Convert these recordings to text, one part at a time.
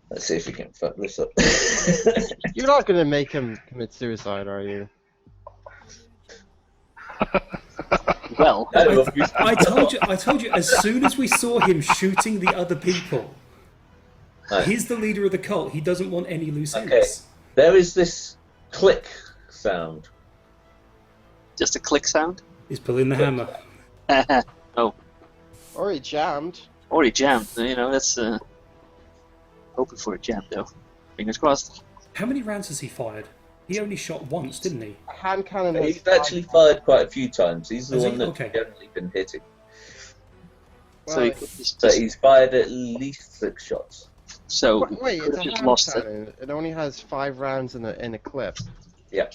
Let's see if we can fuck this up. You're not going to make him commit suicide, are you? Well, I told you. As soon as we saw him shooting the other people, he's the leader of the cult. He doesn't want any loose ends. Okay, there is this click sound. just a click sound. He's pulling the hammer. Oh, Or he jammed. or he jammed. You know, that's hoping for a jam though. Fingers crossed. How many rounds has he fired? He only shot once, didn't he? Hand cannon has He's actually fired quite a few times. He's the Has he? one that's Okay. generally been hitting. So he could But he's fired at least 6 shots. so Wait, he it's could a have just hand lost it. cannon. It only has 5 rounds in a clip. Yeah.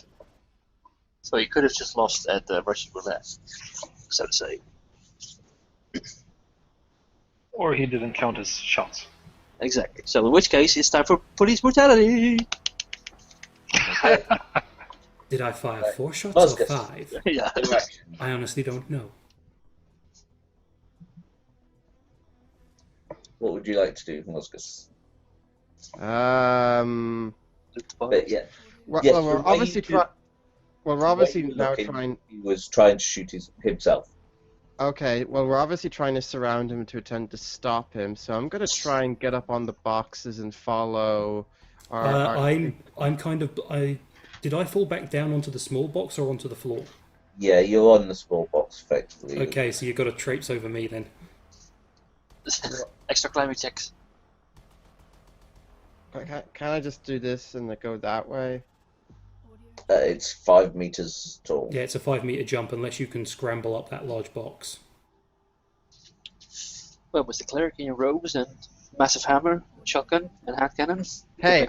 So he could have just lost at the Russian roulette, so to say. Or he didn't count his shots. Exactly. So in which case, it's time for police brutality. Did I fire 4 shots Mozgus. or 5? Yeah. I honestly don't know. What would you like to do, Mozgus? But yeah. Well, Yes, well, we're the way obviously you do- we're obviously the way you now look in, trying. He was trying to shoot himself. Okay, well, we're obviously trying to surround him to attempt to stop him. So I'm gonna try and get up on the boxes and follow. I'm kind of. Did I fall back down onto the small box or onto the floor? Yeah, you're on the small box, effectively. Okay, so you've got to traipse over me then. Extra climbing checks. Can I just do this and go that way? It's 5 meters tall. Yeah, it's a 5-meter jump unless you can scramble up that large box. Well, with the cleric in your robes and massive hammer, shotgun, and hand cannon. Hey,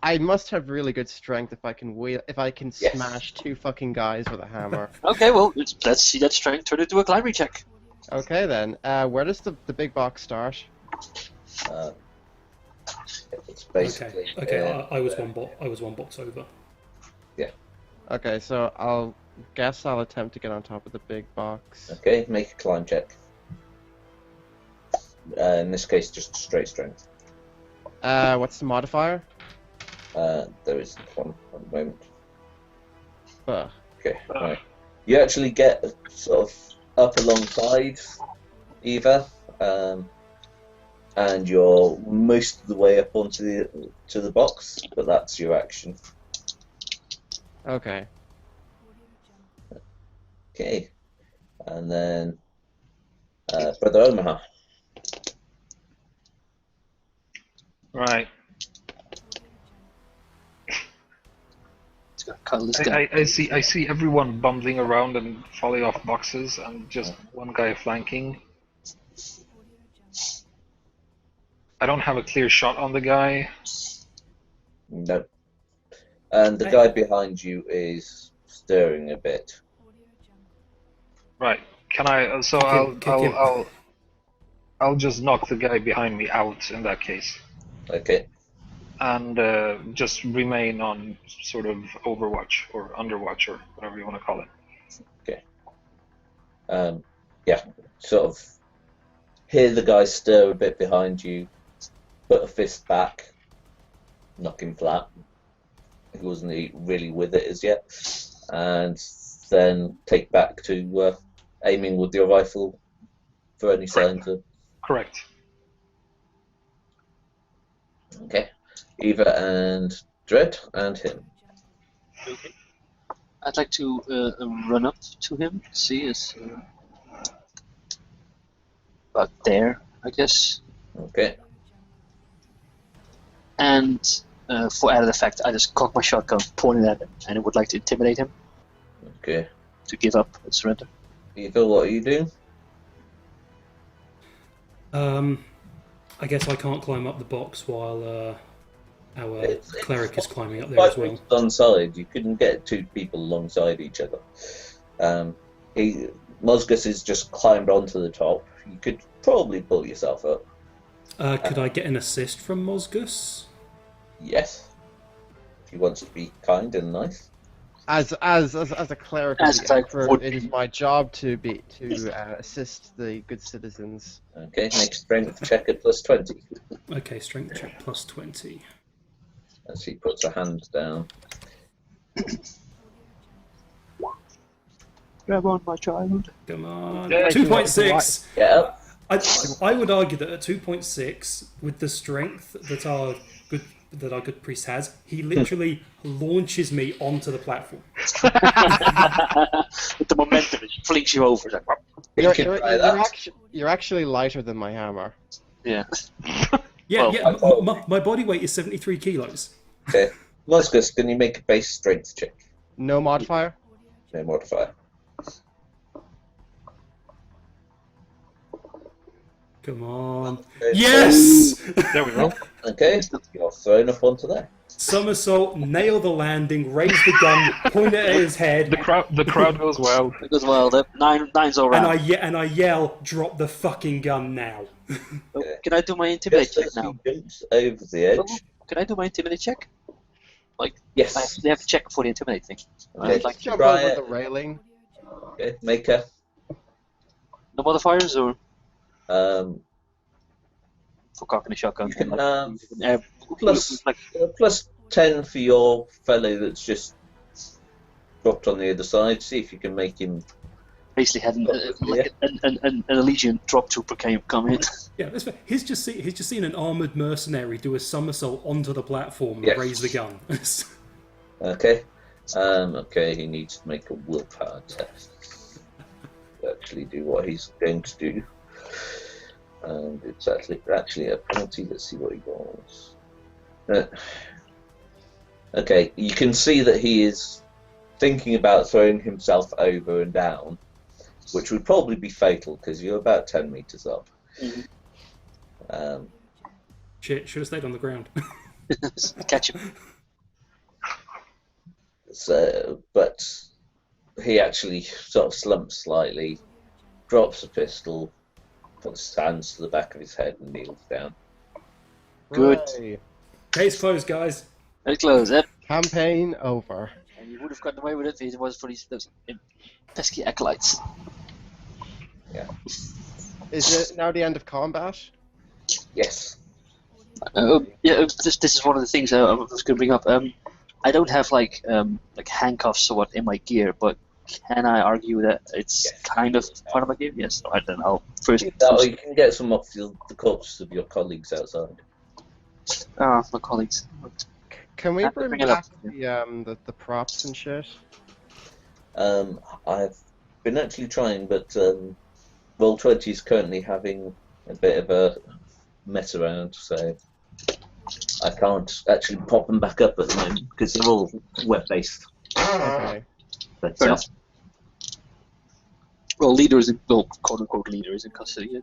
I must have really good strength if I can Yes. smash 2 fucking guys with a hammer. Okay, well, let's see that strength turn into a climbing check. Okay then, where does the big box start? It's basically. Okay. I was one box over. Okay, so I'll attempt to get on top of the big box. Okay, make a climb check. In this case, just straight strength. What's the modifier? There isn't one at the moment. Ugh. Okay, right. You actually get sort of up alongside Eva, and you're most of the way up onto the box, but that's your action. Okay. Okay, and then Brother OhmA. Right. Let's go cuddle this guy. I see everyone bumbling around and falling off boxes, and just one guy flanking. I don't have a clear shot on the guy. No. And the guy behind you is stirring a bit. Right. Can I? So Kick him. I'll just knock the guy behind me out in that case, Okay. and just remain on sort of Overwatch or Underwatch or whatever you want to call it. Yeah, sort of hear the guy stir a bit behind you, put a fist back, knock him flat. He wasn't really with it as yet, and then take back to aiming with your rifle for any signs of. Correct. Okay, Eva and Dread and him. Okay. I'd like to run up to him, see is about there, I guess. Okay. And for added effect, I just cock my shotgun, point it at him, and I would like to intimidate him Okay. to give up and surrender. Eva, what are you doing? I guess I can't climb up the box while our It's cleric is climbing up there as well. On side, you couldn't get 2 people alongside each other. Mozgus has just climbed onto the top. You could probably pull yourself up. Could I get an assist from Mozgus? Yes. If he wants to be kind and nice. As a cleric, As of a the cleric Emperor, would it is be. my job to assist the good citizens. Okay, make a strength check at +20. Okay, strength check plus 20. As he puts a hand down. Grab on, my child. Come on. Yeah, 2.6. Get up. I would argue that at 2.6, with the strength that our good priest has, he literally launches me onto the platform. With the momentum, it flings you over. Like, You're actually lighter than my hammer. yeah. Yeah, Well, my body weight is 73 kilos. Okay. Mozgus, can you make a base strength check? No modifier? No modifier. Come on. Okay. Yes! There we go. Okay, you're thrown up onto there. Somersault, nail the landing, raise the gun, point it at his head, The crowd goes wild. it goes well. Nine's all and right. I yell, "Drop the fucking gun now!" Can I do my intimidate Just check as now? he jumps over the edge. Can I do my intimidate check? Like, I Yes. actually have to check for the intimidate thing. Okay, I'd like Jump try over it. the railing. Okay, make a no modifiers or um, for cocking a shotgun. you can Plus, plus 10 for your fellow that's just dropped on the other side. See if you can make him. basically had an Legion drop trooper come in. Yeah, that's fair. He's just seen an armored mercenary do a somersault onto the platform and Yes. raise the gun. Okay. Okay, he needs to make a willpower test to actually do what he's going to do. And it's actually a penalty. Let's see what he rolls. Okay, you can see that he is thinking about throwing himself over and down, which would probably be fatal because you're about 10 meters up. Shit, should have stayed on the ground. Catch him. So, but he actually sort of slumps slightly, drops a pistol, puts his hands to the back of his head and kneels down. Good. Hooray. Case closed, guys. Very close, eh? Campaign over. And you would have gotten away with it if it was for those pesky acolytes. Is it now the end of combat? Yes. This is one of the things I was going to bring up. I don't have like handcuffs or what in my gear, but can I argue that it's Yes. kind of part of my gear? Yes. I don't know. First, Or you can get some off the corpses of your colleagues outside. my colleagues. Can we Have to bring bring it back up. the props and shit? I've been actually trying, but Roll20 is currently having a bit of a mess around, so I can't actually pop them back up at the moment because they're all web-based. Okay. But Fair enough. Well, quote unquote leader is in custody.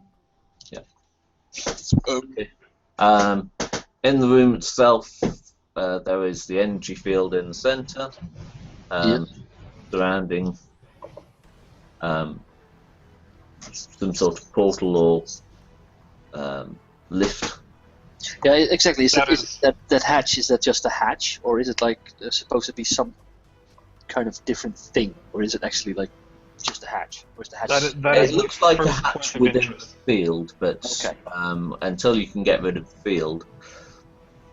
Yeah. In the room itself, there is the energy field in the center, surrounding some sort of portal or lift. Yeah, exactly. Is That that hatch? Is that just a hatch, or is it like supposed to be some kind of different thing, or is it actually like just a hatch? Or is the hatch? That is It looks like a first hatch point of within the interest. field, but Okay. until you can get rid of the field,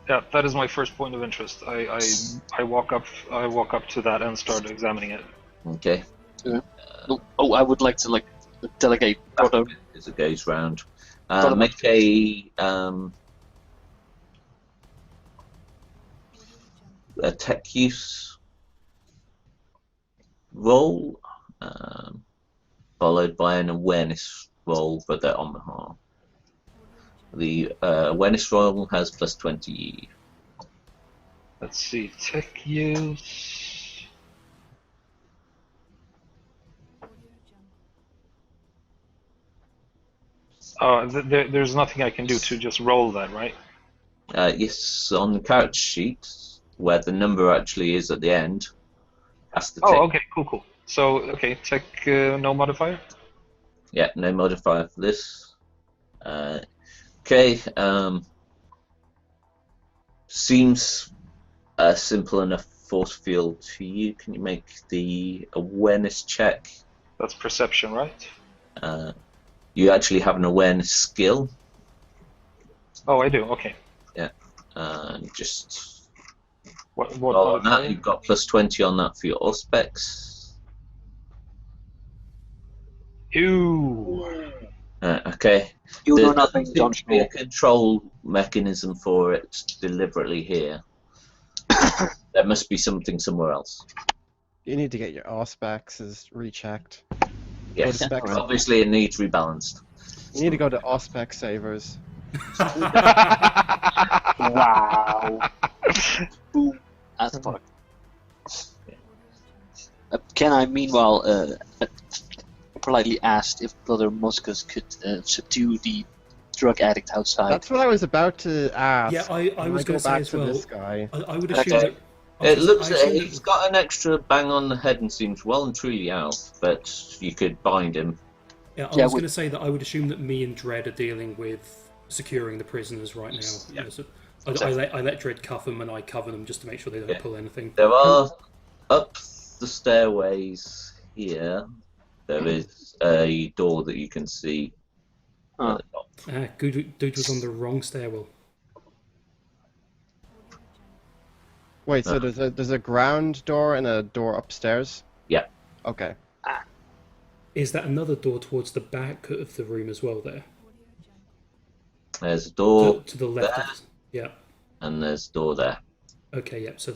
Yeah, that is my first point of interest. I walk up to that and start examining it. okay, I would like to delegate. as it goes round. Brother- Make a tech use roll, followed by an awareness roll, but they're on the harm. The awareness roll has plus 20. Let's see, tech use. There's nothing I can do to just roll that, right? Yes, on the character sheet, where the number actually is at the end, has to take. Oh, okay, cool. So, okay, tech, no modifier? Yeah, no modifier for this. Okay, seems a simple enough force field to you. Can you make the awareness check? That's perception, right? You actually have an awareness skill. Oh, I do. Okay. And just What roll on that. modifier? You've got +20 on that for your Auspex. Ew. Okay. You know There nothing, doesn't Jon seem to be a Snow. control mechanism for it deliberately here. There must be something somewhere else. You need to get your Auspex rechecked. Yes, Go to specs. obviously it needs rebalanced. You need to go to Auspex Savers. Wow. Boom. At the park. Can I, meanwhile, politely asked if Brother Mozgus could subdue the drug addict outside? That's what I was about to ask. Yeah, I was go going to say back as to well. this guy. I would assume Okay. that. It looks I like assume he's got an extra bang on the head and seems well and truly out, but you could bind him. Yeah, I was going to say that I would assume that me and Dread are dealing with securing the prisoners right now. Yeah. You know, so I let Dread cuff them and I cover them just to make sure they don't pull anything. There are, up the stairways here, there is a door that you can see. Oh. Dude was on the wrong stairwell. Wait, so there's a ground door and a door upstairs? Yeah. Okay. Is that another door towards the back of the room as well there? There's a door To the left there, of yeah. and there's a door there. Okay, yep, so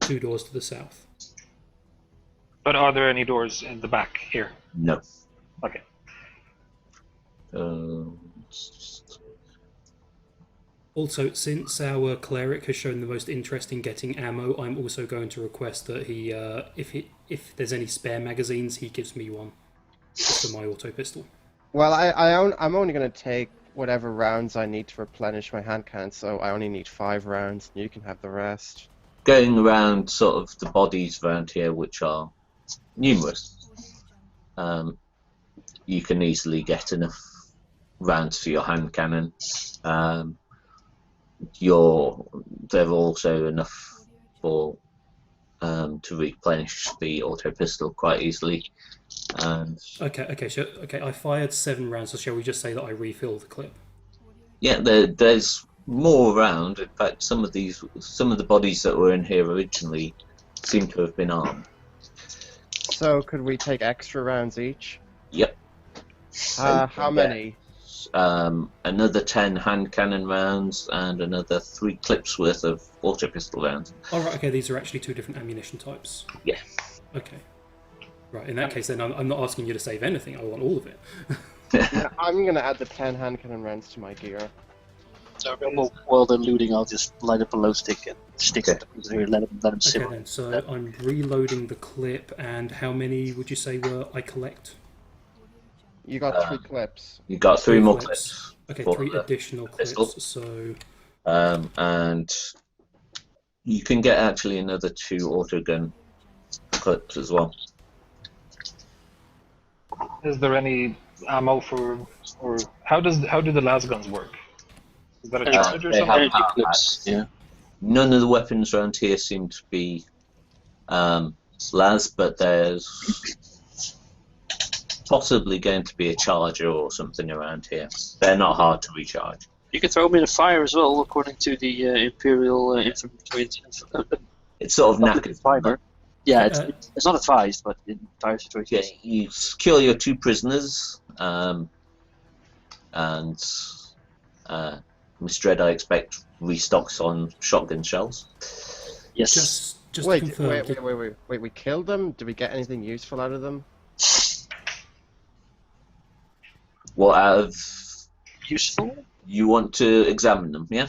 two doors to the south. But are there any doors in the back here? No. Okay. Also, since our cleric has shown the most interest in getting ammo, I'm also going to request that he, if there's any spare magazines, he gives me one for my auto pistol. Well, I'm only going to take whatever rounds I need to replenish my hand cannon, so I only need 5 rounds, and you can have the rest. Going around sort of the bodies around here, which are numerous, you can easily get enough rounds for your hand cannon. There are also enough for to replenish the auto pistol quite easily. And Okay. I fired 7 rounds. So shall we just say that I refill the clip? yeah, there's more around. In fact, some of the bodies that were in here originally seem to have been armed. So, could we take extra rounds each? Yep. How many? Another 10 hand cannon rounds and another 3 clips worth of auto pistol rounds. Oh, right, okay, these are actually 2 different ammunition types. Yeah. Okay. Right, in that case, then I'm not asking you to save anything. I want all of it. Yeah, I'm going to add the 10 hand cannon rounds to my gear. So while they're looting, I'll just light up a glow stick and stick it here, let them simmer. Okay, then, so I'm reloading the clip, and how many would you say I collect? You got 3 clips. You got 3 more clips. Okay, for 3 the additional pistol. clips, so... And you can get actually another 2 autogun clips as well. Is there any ammo for, or how do the las guns work? Is that a charge or they something? have Energy power clips, packs. yeah. None of the weapons around here seem to be las, but there's possibly going to be a charger or something around here. They're not hard to recharge. You can throw them in a fire as well, according to the Imperial infantry. It's sort of knackered. Fiber. Yeah, it's not advised, but in dire situations. Okay, you secure your 2 prisoners, and Miss Dread, I expect, restocks on shotgun shells. Yes. Just Wait, to confirm... wait, we killed them? Did we get anything useful out of them? What out of... Useful? You want to examine them, yeah?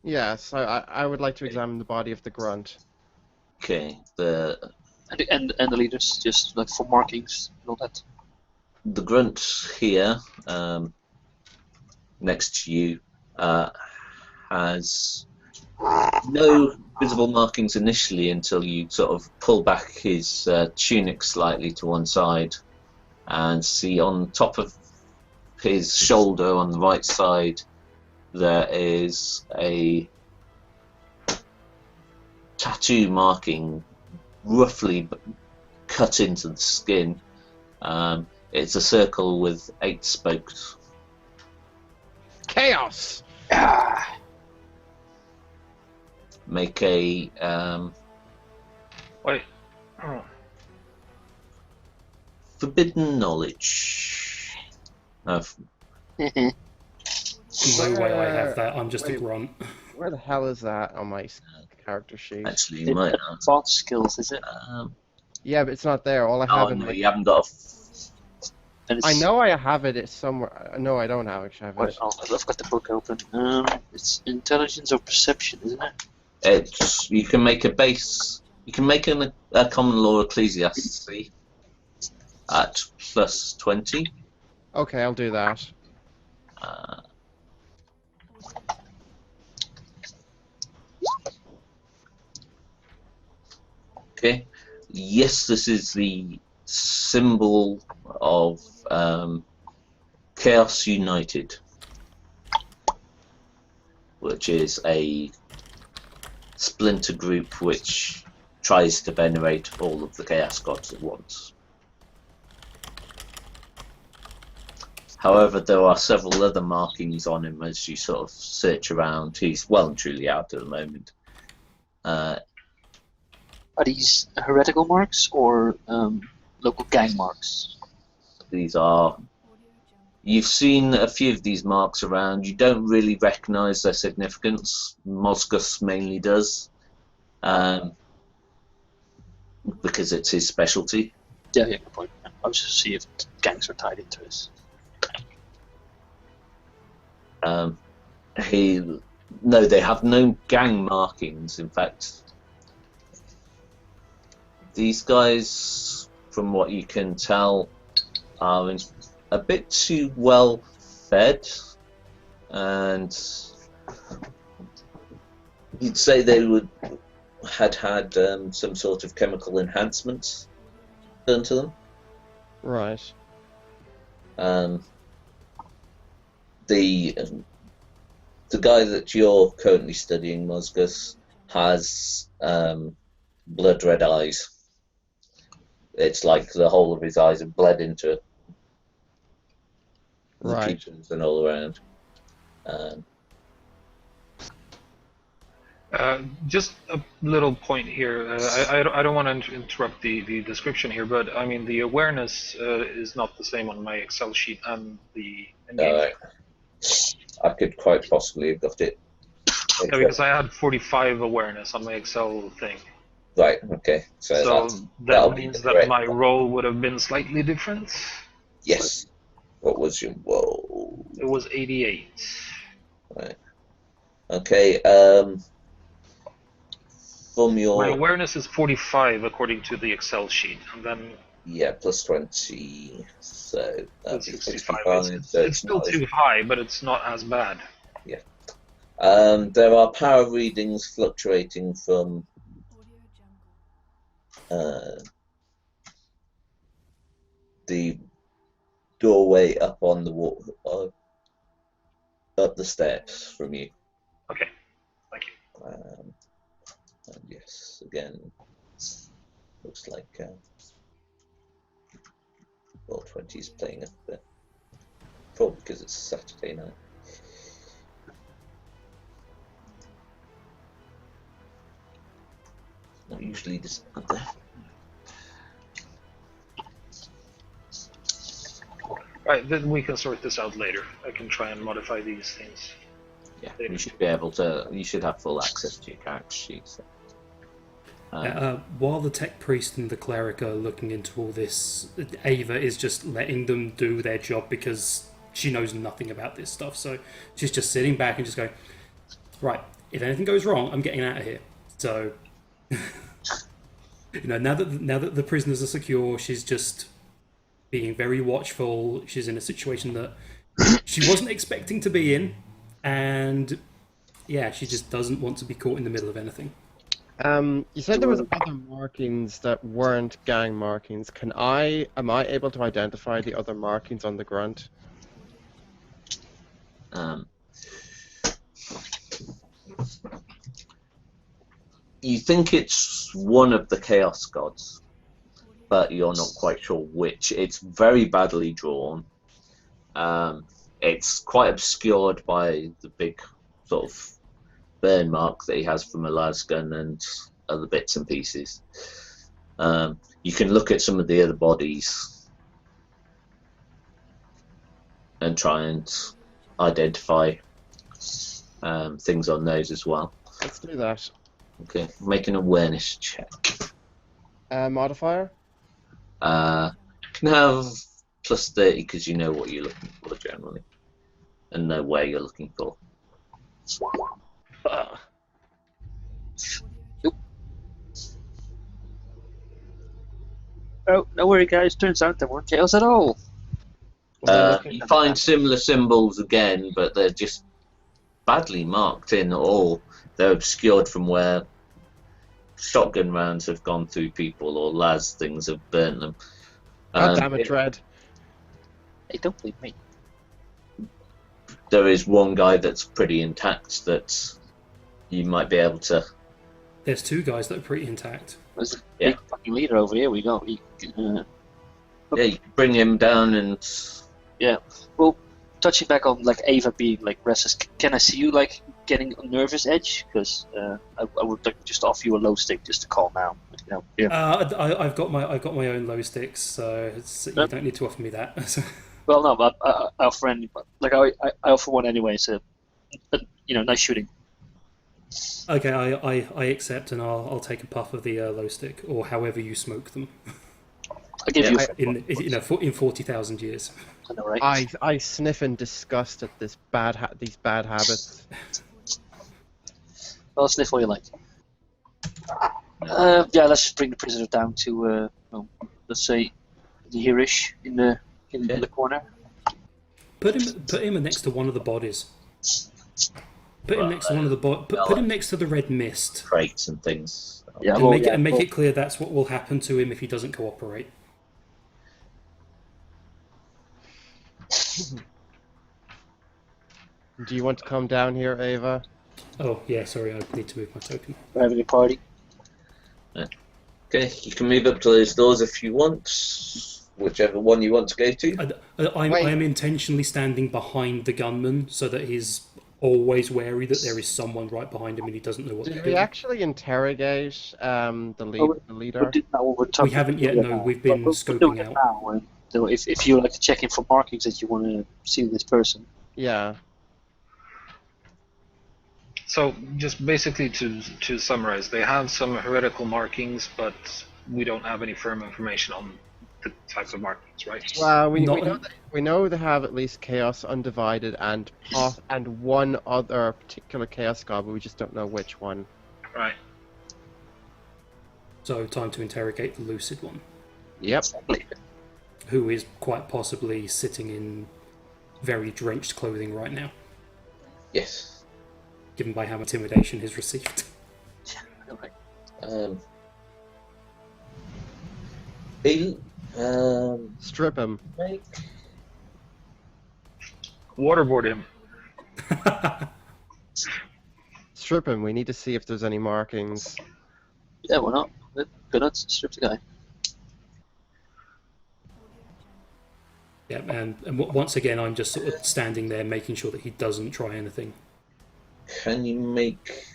Yes, I would like to examine the body of the grunt. Okay, And the leaders, just like for markings and all that. the grunt here, next to you, has no visible markings initially until you sort of pull back his tunic slightly to one side and see on top of his shoulder on the right side there is a tattoo marking roughly cut into the skin. It's a circle with 8 spokes. chaos. Ah, Make a Wait. Oh. forbidden knowledge. No way I have that. I'm just a Wait. grunt. Where the hell is that on my character sheet? Actually, you might have. advanced skills, is it? Yeah, but it's not there. All I Oh have in no, my... you haven't got. And it's, I know I have it. It's somewhere. No, I don't actually have Wait, it. oh, I've got the book open. It's intelligence or perception, isn't it? It's you can make a base. You can make a common law ecclesiastes at plus 20. Okay, I'll do that. Okay. Yes, this is the symbol of Chaos United, which is a splinter group which tries to venerate all of the Chaos Gods at once. However, there are several other markings on him as you sort of search around. He's well and truly out at the moment. Are these heretical marks or local gang marks? These are... You've seen a few of these marks around. You don't really recognise their significance. Mozgus mainly does, because it's his specialty. Yeah, good point. I was just see if gangs are tied into this. No, they have no gang markings. In fact, these guys, from what you can tell, are a bit too well fed, and you'd say they had some sort of chemical enhancements done to them. Right. The guy that you're currently studying, Mozgus, has blood red eyes. It's like the whole of his eyes have bled into the Right. pupils and all around. Just a little point here. I don't want to interrupt the description here, but I mean the awareness is not the same on my Excel sheet and the engagement. I could quite possibly have got it. Yeah, because I had 45 awareness on my Excel thing. Right, okay. So that'll that be means the that correct my one. roll would have been slightly different. Yes. What was your roll? It was 88. Right. Okay, from your... My awareness is 45 according to the Excel sheet, and then Yeah, plus 20, so that'd be 65. 65. So It's still not as- too high, but it's not as bad. There are power readings fluctuating from the doorway up on the wall, up the steps from you. Okay, thank you. And yes, again, looks like Roll20 is playing up there. Probably because it's Saturday night. Not usually this up there. Right, then we can sort this out later. I can try and modify these things. Yeah, you should be able to. You should have full access to your character sheets. While the tech priest and the cleric are looking into all this, Ava is just letting them do their job because she knows nothing about this stuff. So she's just sitting back and just going, right, if anything goes wrong, I'm getting out of here. So, now that the prisoners are secure, she's just being very watchful. She's in a situation that she wasn't expecting to be in, and yeah, she just doesn't want to be caught in the middle of anything. You said there was other markings that weren't gang markings. Am I able to identify the other markings on the grunt? You think it's one of the Chaos Gods, but you're not quite sure which. It's very badly drawn. it's quite obscured by the big sort of burn mark that he has from a lasgun and other bits and pieces. You can look at some of the other bodies and try and identify things on those as well. Let's do that. Okay, make an awareness check. Modifier? Can have plus 30 because you know what you're looking for generally and know where you're looking for. Nope. Oh, no worry, guys. Turns out there weren't chaos at all. You find similar symbols again, but they're just badly marked in, or they're obscured from where shotgun rounds have gone through people or las things have burnt them. God damn it, Dread. Hey, don't believe me. There is one guy that's pretty intact that you might be able to. There's two guys that are pretty intact. There's a Yeah. big fucking leader over here. We got. Yeah, you can bring him down and. Yeah. Well, touching back on like Eva being like restless, can I see you like getting a nervous edge? Because I would like just offer you a low stick just to calm down. You know. Yeah. I've got my own low sticks, so you don't need to offer me that. Well, no, but I offer any, like I offer one anyway. So, you know, nice shooting. Okay, I accept, and I'll take a puff of the low stick, or however you smoke them. I give you. In 40,000 years. I know, right? I sniff in disgust at these bad habits. Well, sniff all you like. Yeah, let's just bring the prisoner down to, well, let's say, here-ish in the corner. Put him next to one of the bodies. Put him next to one of the put him next to the red mist. Crates and things. Yeah, And make it clear that's what will happen to him if he doesn't cooperate. Do you want to come down here, Ava? Oh yeah, sorry, I need to move my token. We're having a party. Okay, you can move up to those doors if you want, whichever one you want to go to. I am intentionally standing behind the gunman so that he's always wary that there is someone right behind him and he doesn't know what to Did do. we actually interrogate the leader? We haven't yet. No, we've been scoping out. Now, so if you like to check in for markings that you want to see this person. Yeah. So, just basically to summarize, they have some heretical markings, but we don't have any firm information on the types of markings, right? Well, we know they have at least Chaos Undivided and one other particular Chaos God, but we just don't know which one. Right. So, time to interrogate the lucid one. Yep. Who is quite possibly sitting in very drenched clothing right now. Yes. Given by how much intimidation he's received. Strip him. Waterboard him. Strip him. We need to see if there's any markings. Yeah, why not? Good nuts. Strip the guy. Yeah, and once again, I'm just sort of standing there, making sure that he doesn't try anything. Can you make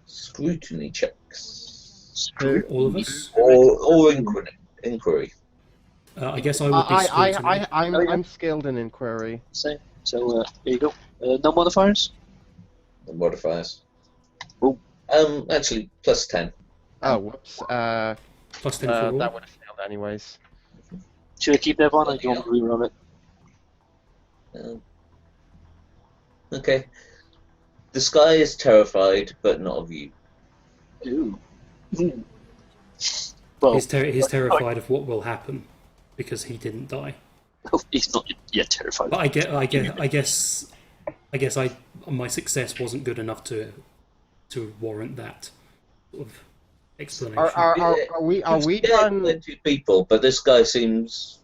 scrutiny checks? All of us? Or inquiry? I guess I would be scrutiny. I'm skilled in inquiry. So here you go. No modifiers? The modifiers. Oh. Actually, plus 10. Oh, whoops. Plus 10 for all. That would have failed anyways. Should I keep that one, or do you want me to reroll it? Okay. The sky is terrified, but not of you. Ooh. Well, He's terrified of what will happen because he didn't die. oh, he's not yet terrified. But I guess my success wasn't good enough to warrant that sort of explanation. Are we Yeah, done? they're two people, but this guy seems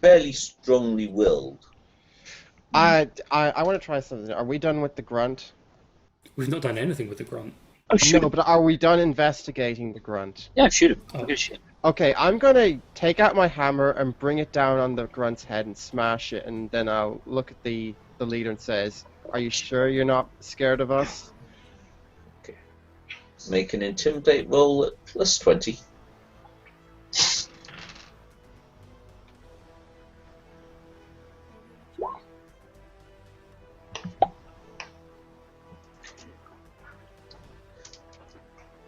fairly strongly willed. I want to try something. Are we done with the grunt? We've not done anything with the grunt. Oh, shoot No, him. but are we done investigating the grunt? Yeah, shoot him. Oh. Good shit. Okay, I'm gonna take out my hammer and bring it down on the grunt's head and smash it, and then I'll look at the leader and says, "Are you sure you're not scared of us?" Make an intimidate roll at +20.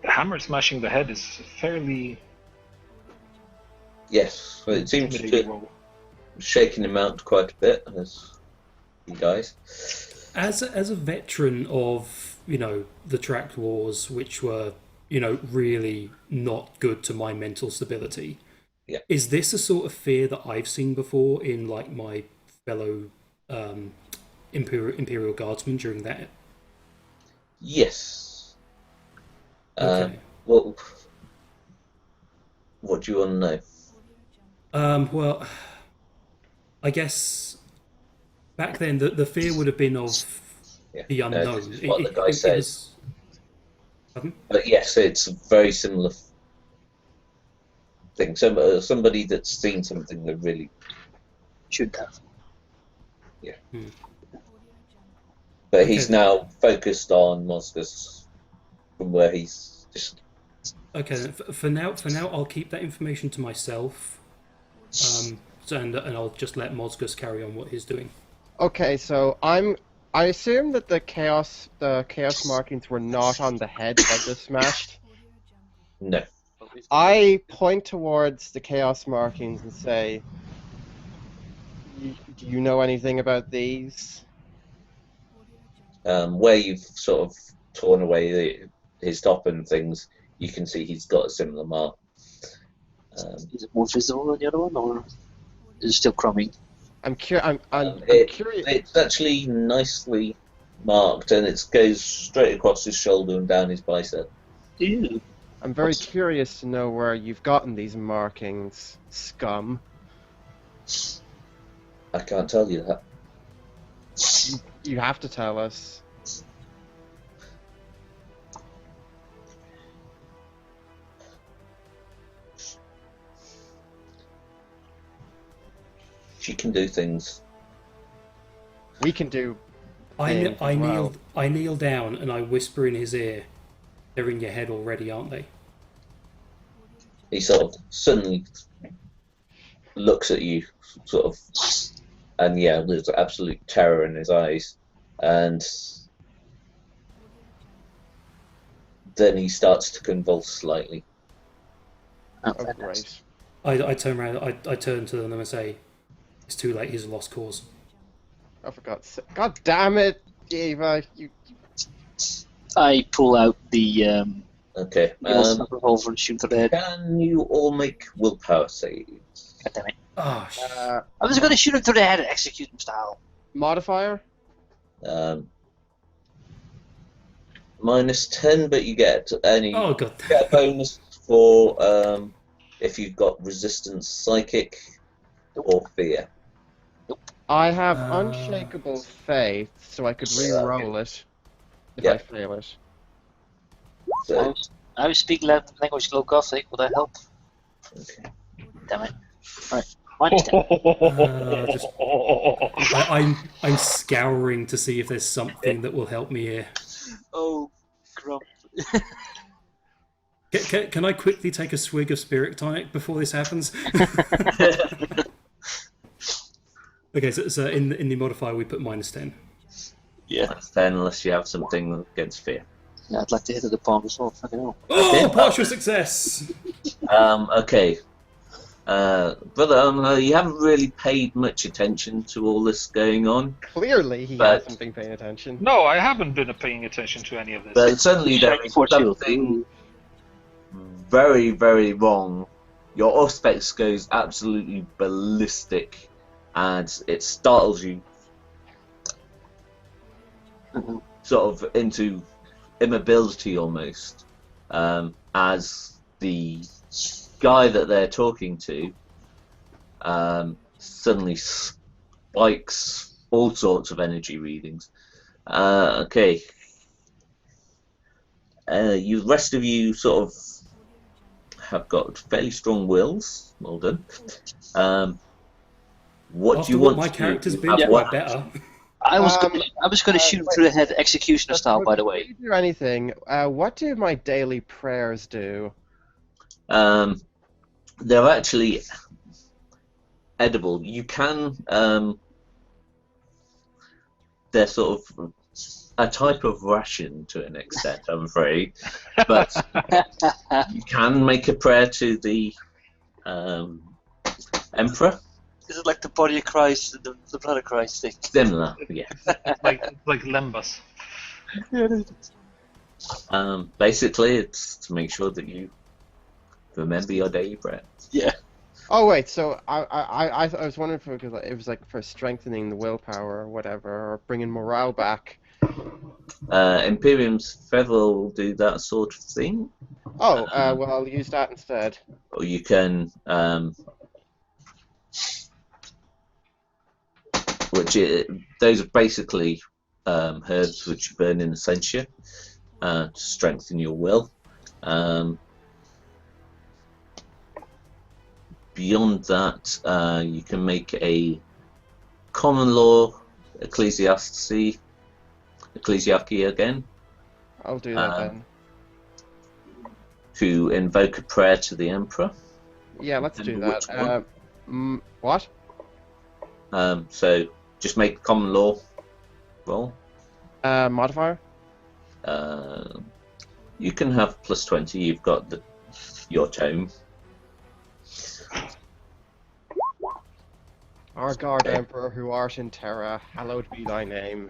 The hammer smashing the head is fairly Yes, well, it seems intimidating to roll. shaking him out quite a bit, as you guys. As a veteran of, the tract wars, which were, really not good to my mental stability, Yeah. is this a sort of fear that I've seen before in, like, my fellow Imperial Guardsmen during that? Yes. Okay. What do you want to know? Well, I guess back then the fear would have been of Yeah. the unknown. This is what the guy says. was- Pardon? But yes, it's a very similar thing. Somebody that's seen something that really Should have. But he's Okay. now focused on Mozgus from where he's just. Okay, then for now, I'll keep that information to myself, and I'll just let Mozgus carry on what he's doing. Okay, so I assume that the chaos markings were not on the head that I just smashed. No. I point towards the chaos markings and say, "Do you know anything about these?" Where you've sort of torn away his top and things, you can see he's got a similar mark. Is it more visible than the other one, or is it still crummy? I'm curious. It's actually nicely marked, and it goes straight across his shoulder and down his bicep. Ew. I'm very curious to know where you've gotten these markings, scum. I can't tell you that. You have to tell us. She can do things. We can do. I things as well. kneel down and I whisper in his ear. They're in your head already, aren't they? He sort of suddenly looks at you, sort of, and yeah, there's absolute terror in his eyes, and then he starts to convulse slightly. Oh, great. I turn around. I turn to them and say, "It's too late. He's a lost cause." I forgot. God damn it, Eva! You. I pull out the Okay. revolver and shoot her in the head. Can you all make willpower saves? God damn it. Ah, I was going to shoot him through the head and execute him style. Modifier? -10, but you get any. oh god. You get a bonus for if you've got resistance, psychic, or fear. I have unshakable faith, so I could re-roll it if I Yeah. fail it. So, I was speaking language low Gothic. Would that help? okay. Damn it. Alright. -10. I'm scouring to see if there's something that will help me here. Oh, grump. Can I quickly take a swig of spirit tonic before this happens? Okay, so in the modifier we put -10. Yeah. -10 unless you have something against fear. Yeah, I'd like to hit it upon as well. Fucking hell. Oh, partial success! Okay. Brother, you haven't really paid much attention to all this going on, Clearly, he But- hasn't been paying attention. No, I haven't been paying attention to any of this. but suddenly there is something very, very wrong. Your Auspex goes absolutely ballistic, and it startles you sort of into immobility almost, as the guy that they're talking to suddenly spikes all sorts of energy readings. The rest of you sort of have got fairly strong wills. Well done. What After do you what want my to do? character's You been have through, I what? better. I was gonna shoot him through the head, executioner style. By the way, Before you do anything, what do my daily prayers do? They're actually edible. You can. They're sort of a type of ration to an extent, I'm afraid. But you can make a prayer to the Emperor. is it like the body of Christ, the blood of Christ thing? Similar, yeah. like Lembas. Basically, it's to make sure that you remember your daily prayer. Yeah. Oh wait, so I was wondering if it was like for strengthening the willpower or whatever, or bringing morale back. Imperium's Feather will do that sort of thing. Oh, well, I'll use that instead. Or you can, those are basically herbs which you burn in Essentia to strengthen your will. Beyond that, you can make a common law ecclesiarchy again. I'll do that then. To invoke a prayer to the Emperor. Yeah, let's do Remember that. What? So just make a common law roll. Modifier? You can have +20. You've got your tome. Our guard Emperor, who art in terra, hallowed be thy name.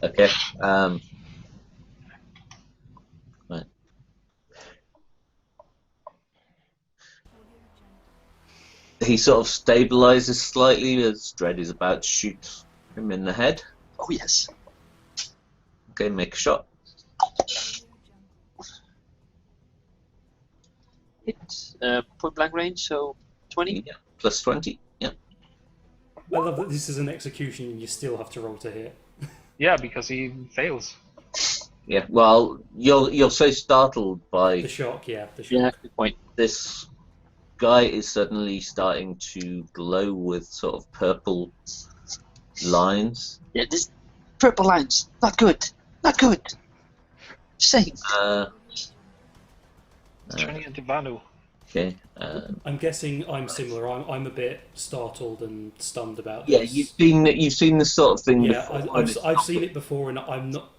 Okay. Right. He sort of stabilizes slightly as Dread is about to shoot him in the head. Oh yes. Okay, make a shot. Hit point blank range, so 20. Yeah. +20. Yeah. I love that this is an execution and you still have to roll to hit. Yeah, because he fails. Yeah. Well, you're so startled by The shock, yeah, the shock. Yeah, good point. this guy is suddenly starting to glow with sort of purple lines. Yeah, this purple lines, not good, not good. Same. He's turning into Vanu. Okay. I'm guessing I'm similar. I'm a bit startled and stunned about Yeah, this. you've seen this sort of thing Yeah, before. I've seen it before, and I'm not.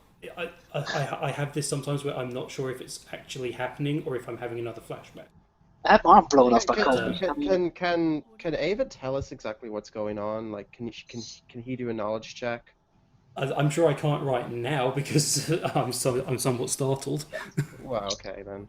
I have this sometimes where I'm not sure if it's actually happening or if I'm having another flashback. I have my arm blown off by cold. Can Ava tell us exactly what's going on? Like, can he do a knowledge check? I'm sure I can't right now because I'm somewhat startled. Well, okay then.